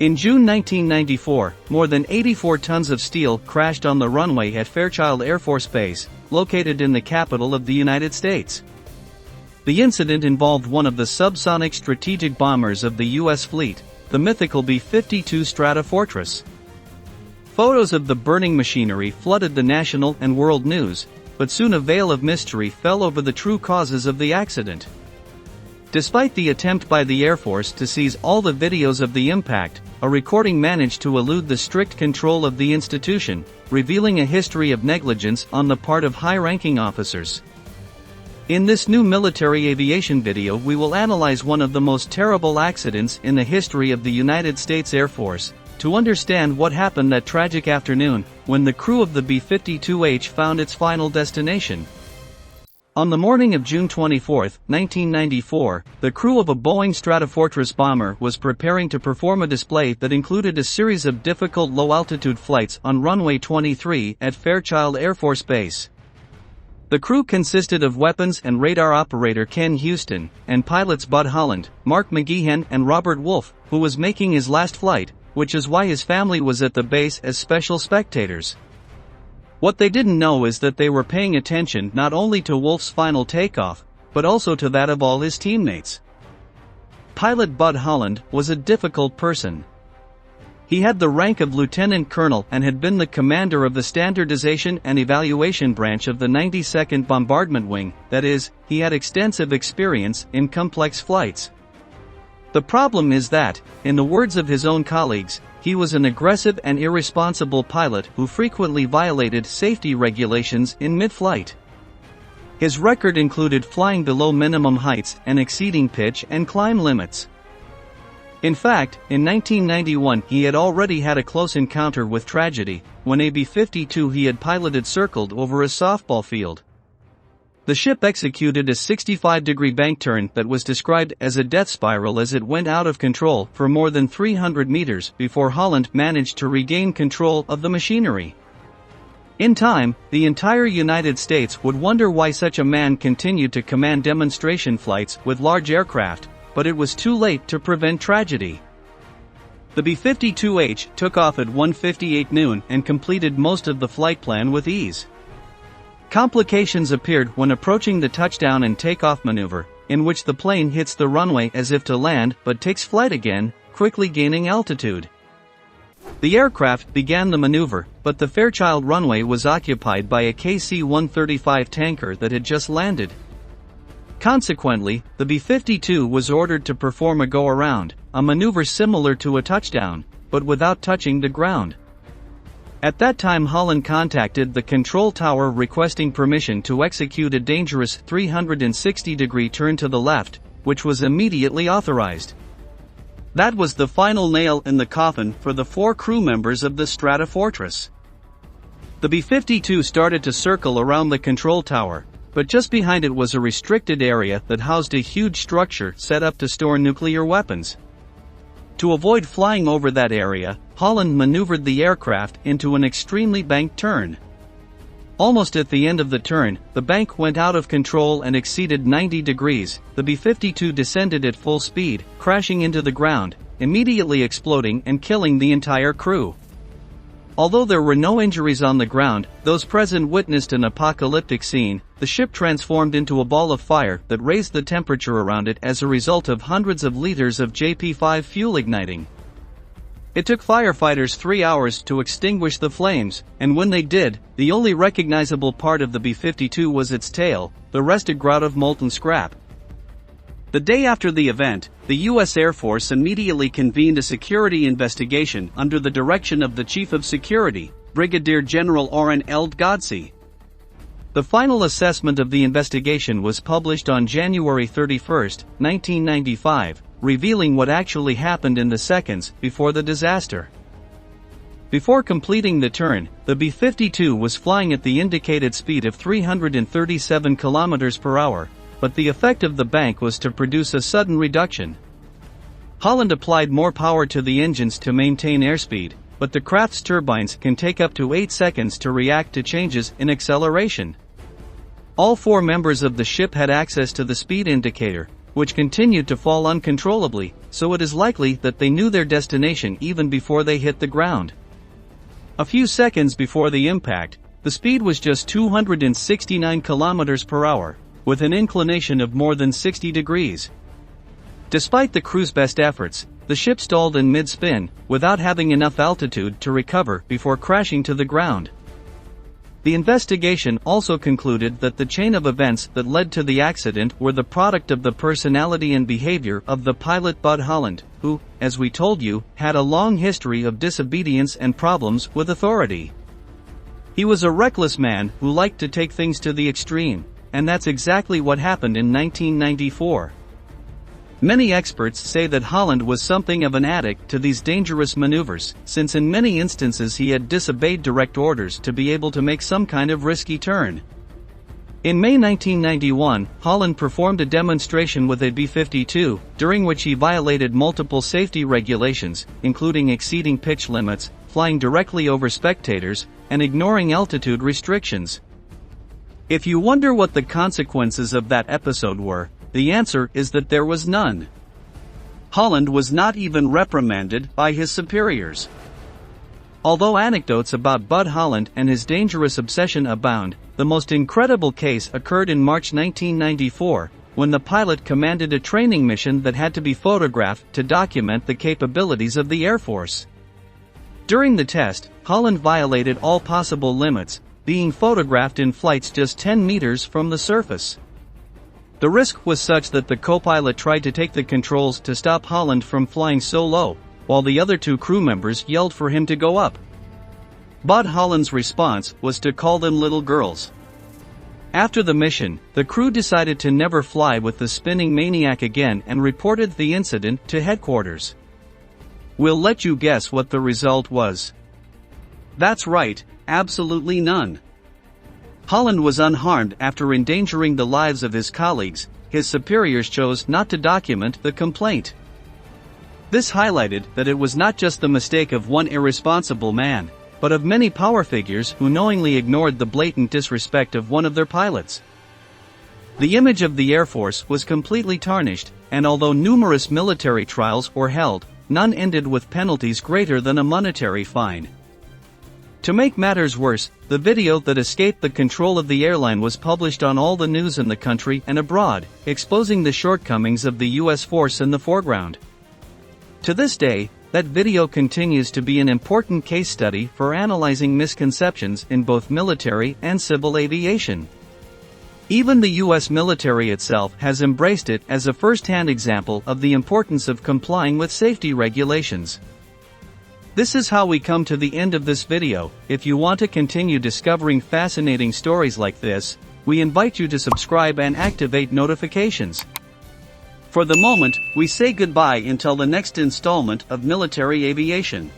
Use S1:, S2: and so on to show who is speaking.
S1: In June 1994, more than 84 tons of steel crashed on the runway at Fairchild Air Force Base, located in the capital of the United States. The incident involved one of the subsonic strategic bombers of the U.S. fleet, the mythical B-52 Stratofortress. Photos of the burning machinery flooded the national and world news, but soon a veil of mystery fell over the true causes of the accident. Despite the attempt by the Air Force to seize all the videos of the impact, a recording managed to elude the strict control of the institution, revealing a history of negligence on the part of high-ranking officers. In this new military aviation video, we will analyze one of the most terrible accidents in the history of the United States Air Force, to understand what happened that tragic afternoon, when the crew of the B-52H found its final destination. On the morning of June 24, 1994, the crew of a Boeing Stratofortress bomber was preparing to perform a display that included a series of difficult low-altitude flights on runway 23 at Fairchild Air Force Base. The crew consisted of weapons and radar operator Ken Houston, and pilots Bud Holland, Mark McGeehan and Robert Wolf, who was making his last flight, which is why his family was at the base as special spectators. What they didn't know is that they were paying attention not only to Wolf's final takeoff, but also to that of all his teammates. Pilot Bud Holland was a difficult person. He had the rank of lieutenant colonel and had been the commander of the standardization and evaluation branch of the 92nd Bombardment Wing, that is, he had extensive experience in complex flights. The problem is that, in the words of his own colleagues, he was an aggressive and irresponsible pilot who frequently violated safety regulations in mid-flight. His record included flying below minimum heights and exceeding pitch and climb limits. In fact, in 1991 he had already had a close encounter with tragedy, when a B-52 he had piloted circled over a softball field. The ship executed a 65-degree bank turn that was described as a death spiral as it went out of control for more than 300 meters before Holland managed to regain control of the machinery. In time, the entire United States would wonder why such a man continued to command demonstration flights with large aircraft, but it was too late to prevent tragedy. The B-52H took off at 1:58 noon and completed most of the flight plan with ease. Complications appeared when approaching the touchdown and takeoff maneuver, in which the plane hits the runway as if to land but takes flight again, quickly gaining altitude. The aircraft began the maneuver, but the Fairchild runway was occupied by a KC-135 tanker that had just landed. Consequently, the B-52 was ordered to perform a go-around, a maneuver similar to a touchdown, but without touching the ground. At that time Holland contacted the control tower requesting permission to execute a dangerous 360-degree turn to the left, which was immediately authorized. That was the final nail in the coffin for the 4 crew members of the Stratofortress. The B-52 started to circle around the control tower, but just behind it was a restricted area that housed a huge structure set up to store nuclear weapons. To avoid flying over that area, Holland maneuvered the aircraft into an extremely banked turn. Almost at the end of the turn, the bank went out of control and exceeded 90 degrees. The B-52 descended at full speed, crashing into the ground, immediately exploding and killing the entire crew. Although there were no injuries on the ground, those present witnessed an apocalyptic scene. The ship transformed into a ball of fire that raised the temperature around it as a result of hundreds of liters of JP-5 fuel igniting. It took firefighters 3 hours to extinguish the flames, and when they did, the only recognizable part of the B-52 was its tail, the rest a grout of molten scrap. The day after the event, the U.S. Air Force immediately convened a security investigation under the direction of the Chief of Security, Brigadier General Orrin L. Godsey. The final assessment of the investigation was published on January 31, 1995, revealing what actually happened in the seconds before the disaster. Before completing the turn, the B-52 was flying at the indicated speed of 337 km per hour, but the effect of the bank was to produce a sudden reduction. Holland applied more power to the engines to maintain airspeed, but the craft's turbines can take up to 8 seconds to react to changes in acceleration. All 4 members of the ship had access to the speed indicator, which continued to fall uncontrollably, so it is likely that they knew their destination even before they hit the ground. A few seconds before the impact, the speed was just 269 kilometers per hour, with an inclination of more than 60 degrees. Despite the crew's best efforts, the ship stalled in mid-spin, without having enough altitude to recover before crashing to the ground. The investigation also concluded that the chain of events that led to the accident were the product of the personality and behavior of the pilot Bud Holland, who, as we told you, had a long history of disobedience and problems with authority. He was a reckless man who liked to take things to the extreme, and that's exactly what happened in 1994. Many experts say that Holland was something of an addict to these dangerous maneuvers, since in many instances he had disobeyed direct orders to be able to make some kind of risky turn. In May 1991, Holland performed a demonstration with a B-52, during which he violated multiple safety regulations, including exceeding pitch limits, flying directly over spectators, and ignoring altitude restrictions. If you wonder what the consequences of that episode were, the answer is that there was none. Holland was not even reprimanded by his superiors. Although anecdotes about Bud Holland and his dangerous obsession abound, the most incredible case occurred in March 1994, when the pilot commanded a training mission that had to be photographed to document the capabilities of the Air Force. During the test, Holland violated all possible limits, being photographed in flights just 10 meters from the surface. The risk was such that the co-pilot tried to take the controls to stop Holland from flying so low, while the other two crew members yelled for him to go up. Bud Holland's response was to call them little girls. After the mission, the crew decided to never fly with the spinning maniac again and reported the incident to headquarters. We'll let you guess what the result was. That's right, absolutely none. Holland was unharmed after endangering the lives of his colleagues. His superiors chose not to document the complaint. This highlighted that it was not just the mistake of one irresponsible man, but of many power figures who knowingly ignored the blatant disrespect of one of their pilots. The image of the Air Force was completely tarnished, and although numerous military trials were held, none ended with penalties greater than a monetary fine. To make matters worse, the video that escaped the control of the airline was published on all the news in the country and abroad, exposing the shortcomings of the U.S. force in the foreground. To this day, that video continues to be an important case study for analyzing misconceptions in both military and civil aviation. Even the U.S. military itself has embraced it as a first-hand example of the importance of complying with safety regulations. This is how we come to the end of this video. If you want to continue discovering fascinating stories like this, we invite you to subscribe and activate notifications. For the moment, we say goodbye until the next installment of Military Aviation.